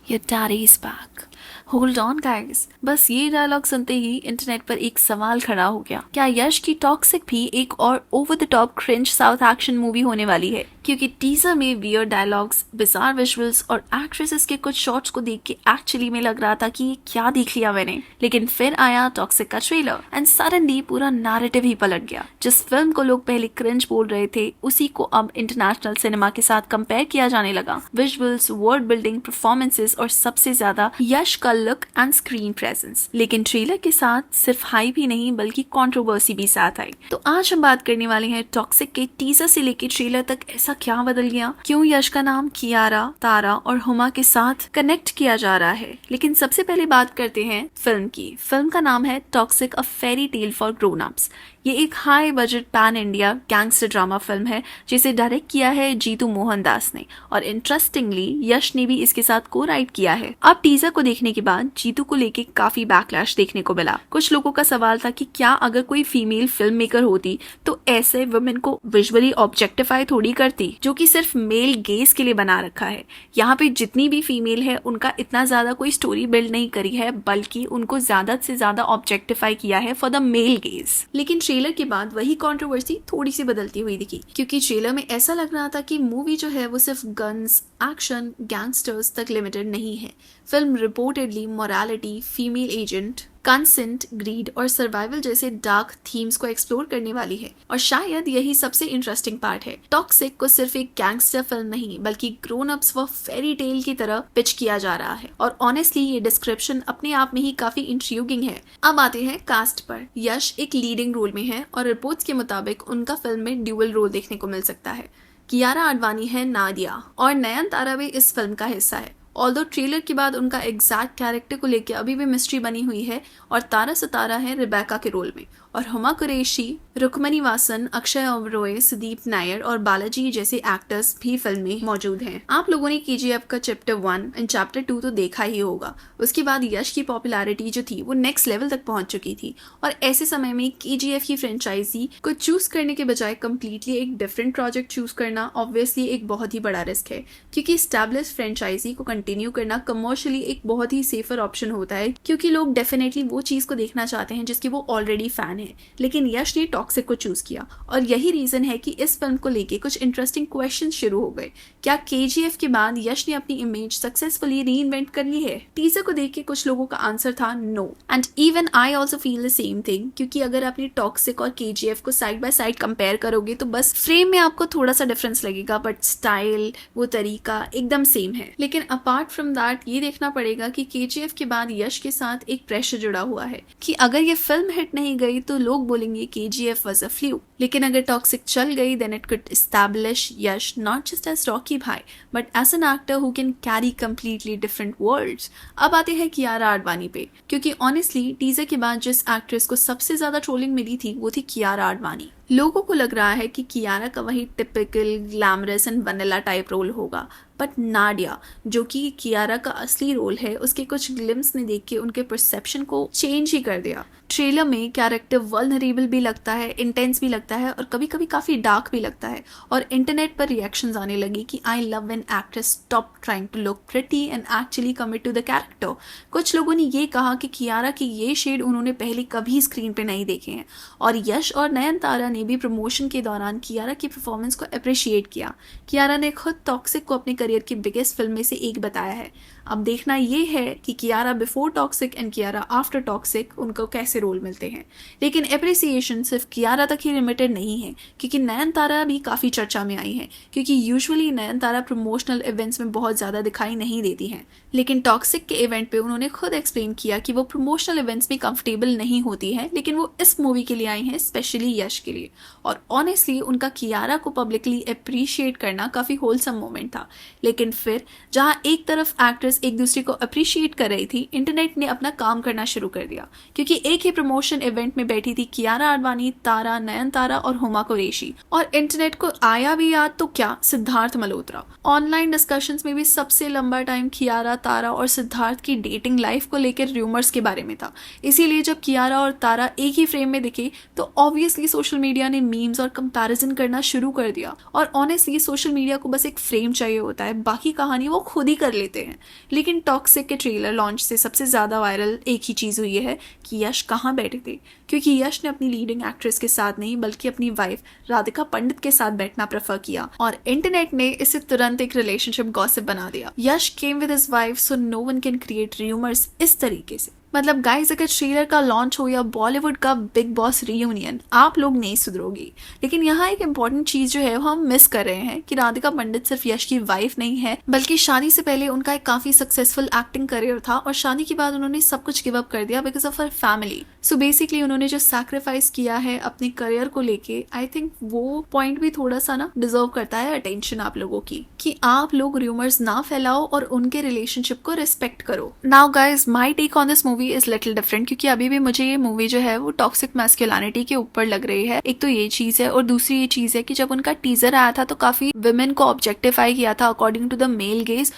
Your daddy's back. Hold on guys, बस ये dialogue सुनते ही इंटरनेट पर एक सवाल खड़ा हो गया। क्या यश की टॉक्सिक भी एक और over the top cringe south action movie होने वाली है? क्योंकि टीजर में वियर्ड डायलॉग्स, बिजार विजुअल्स और एक्ट्रेसेस के कुछ शॉट्स को देख के एक्चुअली में लग रहा था कि ये क्या देख लिया मैंने। लेकिन फिर आया टॉक्सिक का ट्रेलर एंड सडनली पूरा नैरेटिव ही पलट गया। जिस फिल्म को लोग पहले क्रिंज बोल रहे थे, उसी को अब इंटरनेशनल सिनेमा के साथ कंपेयर किया जाने लगा। विजुअल्स, वर्ल्ड बिल्डिंग, परफॉर्मेंसेस और सबसे ज्यादा यश का लुक एंड स्क्रीन प्रेजेंस। लेकिन ट्रेलर के साथ सिर्फ हाइप ही नहीं बल्कि कंट्रोवर्सी भी साथ आई। तो आज हम बात करने वाले हैं टॉक्सिक के टीजर से लेके ट्रेलर तक ऐसा क्या बदल गया, क्यों यश का नाम कियारा, तारा और हुमा के साथ कनेक्ट किया जा रहा है। लेकिन सबसे पहले बात करते हैं फिल्म की। फिल्म का नाम है toxic, a fairy tale for grown ups. ये एक high budget pan India gangster drama film है जिसे डायरेक्ट किया है जीतू मोहनदास ने, और इंटरेस्टिंगली यश ने भी इसके साथ को राइट किया है। अब टीजर को देखने के बाद जीतू को लेके काफी बैकलैश देखने को मिला। कुछ लोगों का सवाल था कि क्या अगर कोई फीमेल फिल्म मेकर होती तो ऐसे वुमेन को विजुअली ऑब्जेक्टिफाई थोड़ी करती, जो कि सिर्फ मेल गेज के लिए बना रखा है। यहाँ पे जितनी भी फीमेल है उनका इतना ज्यादा कोई स्टोरी बिल्ड नहीं करी है, बल्कि उनको ज्यादा से ज्यादा ऑब्जेक्टिफाई किया है फॉर द मेल गेज। लेकिन ट्रेलर के बाद वही कंट्रोवर्सी थोड़ी सी बदलती हुई दिखी, क्योंकि ट्रेलर में ऐसा लग रहा था कि मूवी जो है वो सिर्फ गन्स, एक्शन, गैंगस्टर्स तक लिमिटेड नहीं है। Film reportedly morality, female agent, consent, greed और सर्वाइवल जैसे डार्क थीम्स को एक्सप्लोर करने वाली है। और शायद यही सबसे इंटरेस्टिंग पार्ट है। टॉक्सिक को सिर्फ एक गैंगस्टर फिल्म नहीं बल्कि ग्रोन अप्स व फेरी टेल की तरह पिच किया जा रहा है। और ऑनेस्टली ये डिस्क्रिप्शन अपने आप में ही काफी इंट्रिग्यूगिंग है। अब आते हैं कास्ट पर। यश एक लीडिंग रोल में है और रिपोर्ट्स के मुताबिक उनका फिल्म में ड्यूअल रोल देखने को मिल सकता है। कियारा आडवाणी है नादिया और नयनतारा भी इस फिल्म का हिस्सा है। ऑल्दो ट्रेलर के बाद उनका एग्जैक्ट कैरेक्टर को लेकर अभी भी मिस्ट्री बनी हुई है। और तारा सितारा है रिबेका के रोल में, और हुमा कुरैशी, रुक्मणी वासन, अक्षय ओबरॉय, सुदीप नायर और बालाजी जैसे एक्टर्स भी फिल्म में मौजूद हैं। आप लोगों ने केजीएफ का चैप्टर 1 एंड चैप्टर 2 तो देखा ही होगा। उसके बाद यश की पॉपुलैरिटी जो थी वो नेक्स्ट लेवल तक पहुंच चुकी थी, और ऐसे समय में केजीएफ की फ्रेंचाइजी को चूज करने के बजाय कम्प्लीटली एक डिफरेंट प्रोजेक्ट चूज करना ऑब्वियसली एक बहुत ही बड़ा रिस्क है, क्योंकि एस्टैब्लिश फ्रेंचाइजी को कंटिन्यू करना कमर्शियली एक बहुत ही सेफर ऑप्शन होता है, क्योंकि लोग डेफिनेटली वो चीज को देखना चाहते हैं जिसकी वो ऑलरेडी फैन है। लेकिन यश ने टॉक्सिक को चूज किया, और यही रीजन है कि इस फिल्म को लेके कुछ इंटरेस्टिंग क्वेश्चन शुरू हो गए। क्या केजीएफ के बाद यश ने अपनी इमेज सक्सेसफुली रीइन्वेंट कर ली है? टीजर को देख के कुछ लोगों का आंसर था no, and even I also feel the same thing. क्योंकि अगर आपने टॉक्सिक और केजीएफ को साइड बाय साइड कंपेयर करोगे तो बस फ्रेम में आपको थोड़ा सा डिफरेंस लगेगा, बट स्टाइल, वो तरीका एकदम सेम है। लेकिन अपार्ट फ्रॉम दैट ये देखना पड़ेगा कि केजीएफ के बाद यश के साथ एक प्रेशर जुड़ा हुआ है कि अगर ये फिल्म हिट नहीं गई तो लोग बोलेंगे केजीएफ वाज अ फ्लू। लेकिन अगर टॉक्सिक चल गई then it could establish Yash not just as Rocky भाई but as an actor who can carry completely different worlds. अब आते हैं कियारा आडवाणी पे, क्योंकि ऑनेस्टली टीजर के बाद जिस एक्ट्रेस को सबसे ज्यादा ट्रोलिंग मिली थी वो थी कियारा आडवाणी। लोगों को लग रहा है कि कियारा का वही typical glamorous and vanilla type role होगा, बट नाडिया जो कि कियारा का असली रोल है, उसके कुछ ग्लिम्स ने देख के उनके परसेप्शन को चेंज ही कर दिया। ट्रेलर में कैरेक्टर वल्नरेबल भी लगता है, इंटेंस भी लगता है और कभी कभी काफी डार्क भी लगता है। और इंटरनेट पर रिएक्शंस आने लगी कि I love when actress stop trying to look pretty and actually commit to the character. कुछ लोगों ने ये कहा कि कियारा की ये शेड उन्होंने पहले कभी स्क्रीन पे नहीं देखे हैं। और यश और नयनतारा ने भी प्रमोशन के दौरान कियारा की परफॉर्मेंस को अप्रिशिएट किया। कियारा ने खुद टॉक्सिक को अपने करियर की बिगेस्ट फिल्म में से एक बताया है। अब देखना ये है कि Kiara before toxic and Kiara after toxic उनको कैसे रोल मिलते हैं। लेकिन एप्रिसिएशन सिर्फ कियारा तक ही लिमिटेड नहीं है, क्योंकि नयनतारा भी काफ़ी चर्चा में आई है, क्योंकि यूजुअली नयनतारा प्रमोशनल इवेंट्स में बहुत ज़्यादा दिखाई नहीं देती हैं। लेकिन टॉक्सिक के इवेंट पे उन्होंने खुद एक्सप्लेन किया कि वो प्रमोशनल इवेंट्स में कंफर्टेबल नहीं होती है, लेकिन वो इस मूवी के लिए आई हैं स्पेशली यश के लिए। और ऑनेस्टली उनका कियारा को पब्लिकली अप्रिशिएट करना काफ़ी होलसम मोमेंट था। लेकिन फिर जहाँ एक तरफ एक्ट्रेस एक दूसरे को अप्रिशिएट कर रही थी, इंटरनेट ने अपना काम करना शुरू कर दिया, क्योंकि एक ही प्रमोशन इवेंट में बैठी थी कियारा आडवाणी, तारा, नयनतारा और हुमा कुरैशी। और इंटरनेट को आया भी याद तो क्या, सिद्धार्थ मल्होत्रा। ऑनलाइन डिस्कशंस में भी सबसे लंबा टाइम कियारा, तारा और सिद्धार्थ की डेटिंग लाइफ को लेकर रूमर्स के बारे में था। इसीलिए जब कियारा और तारा एक ही फ्रेम में दिखे तो ऑब्वियसली सोशल मीडिया ने मीम्स और कंपैरिजन करना शुरू कर दिया। और ऑनेस्टली सोशल मीडिया को बस एक फ्रेम चाहिए होता है, बाकी कहानी वो खुद ही कर लेते हैं। लेकिन टॉक्सिक के ट्रेलर लॉन्च से सबसे ज़्यादा वायरल एक ही चीज़ हुई है कि यश कहाँ बैठे थे, क्योंकि यश ने अपनी लीडिंग एक्ट्रेस के साथ नहीं बल्कि अपनी वाइफ राधिका पंडित के साथ बैठना प्रेफर किया और इंटरनेट ने इसे तुरंत एक रिलेशनशिप गॉसिप बना दिया। Yash came with his wife so no one can create rumours इस तरीके से। मतलब गाइस, अगर ट्रेलर का लॉन्च हो या बॉलीवुड का बिग बॉस रीयूनियन, आप लोग नहीं सुधरोगे। लेकिन यहाँ एक इम्पॉर्टेंट चीज जो है वो हम मिस कर रहे हैं कि राधिका पंडित सिर्फ यश की वाइफ नहीं है, बल्कि शादी से पहले उनका एक काफी सक्सेसफुल एक्टिंग करियर था और शादी के बाद उन्होंने सब कुछ गिव अप कर दिया because of her family. So basically उन्होंने जो सैक्रिफाइस किया है अपने करियर को लेके, आई थिंक वो पॉइंट भी थोड़ा सा ना डिजर्व करता है अटेंशन आप लोगों की, कि आप लोग र्यूमर्स ना फैलाओ और उनके रिलेशनशिप को रिस्पेक्ट करो। Now guys, my take on this movie is little different, क्योंकि अभी भी मुझे ये मूवी जो है वो टॉक्सिक मैस्कुलिनिटी के ऊपर लग रही है। एक तो ये चीज है और दूसरी ये चीज है कि जब उनका टीजर आया था तो काफी विमेन को ऑब्जेक्टिफाई किया था according to the male gaze.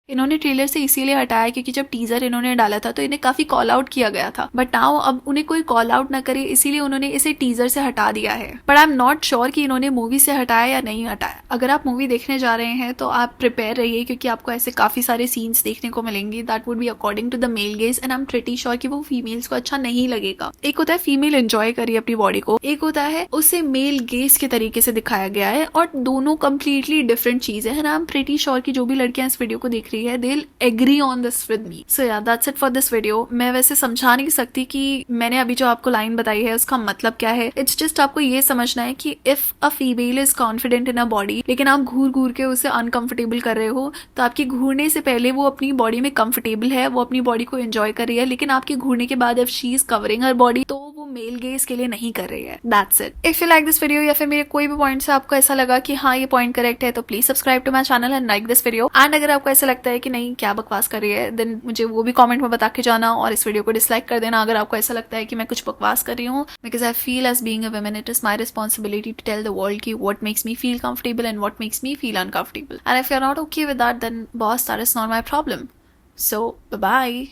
इन्होंने ट्रेलर से इसीलिए हटाया क्योंकि जब टीजर इन्होंने डाला था तो इन्हें काफी कॉल आउट किया गया था, बट नाउ अब उन्हें कोई कॉल आउट ना करे इसीलिए उन्होंने इसे टीजर से हटा दिया है। But I am not sure कि इन्होंने मूवी से हटाया या नहीं हटाया। अगर आप मूवी देखने जा रहे हैं तो आप प्रिपेयर रहिए, क्योंकि आपको ऐसे काफी सारे सीन्स देखने को मिलेंगे that would be according to the male gaze and I am pretty sure कि वो फीमेल्स को अच्छा नहीं लगेगा। एक होता है फीमेल एंजॉय करिए अपनी बॉडी को, एक होता है उसे मेल गेज के तरीके से दिखाया गया है, और दोनों कंप्लीटली डिफरेंट चीज है। आई एम प्रिटी श्योर कि जो भी लड़कियां इस वीडियो को देख रही है दे agree on this with me. So yeah, that's it for this video. मैं वैसे समझा नहीं सकती कि मैंने अभी जो आपको लाइन बताई है उसका मतलब क्या है। It's just आपको ये समझना है कि if a female is confident in a body, लेकिन आप घूर घूर के उसे uncomfortable कर रहे हो, तो आपके घूरने से पहले वो अपनी बॉडी में कंफर्टेबल है, वो अपनी बॉडी को एंजॉय कर रही है, लेकिन आपके घूरने के बाद if she is covering her body तो वो मेल गेज के लिए नहीं कर रही है। That's it. If you like this video या फिर मेरे कोई भी पॉइंट से आपको ऐसा लगा कि हाँ ये पॉइंट करेक्ट है तो please subscribe to my channel and like this video. And अगर आपको ऐसा लगता है कि नहीं क्या बकवास कर रही है, देन मुझे वो भी कमेंट में बता के जाना और इस वीडियो को डिसलाइक कर देना अगर आपको ऐसा लगता है कि मैं कुछ बकवास कर रही हूँ। Because I feel as being a woman it is my responsibility to tell the world की what makes me feel comfortable and what makes me feel uncomfortable, and if you are not okay with that then boss that is not my problem. So bye.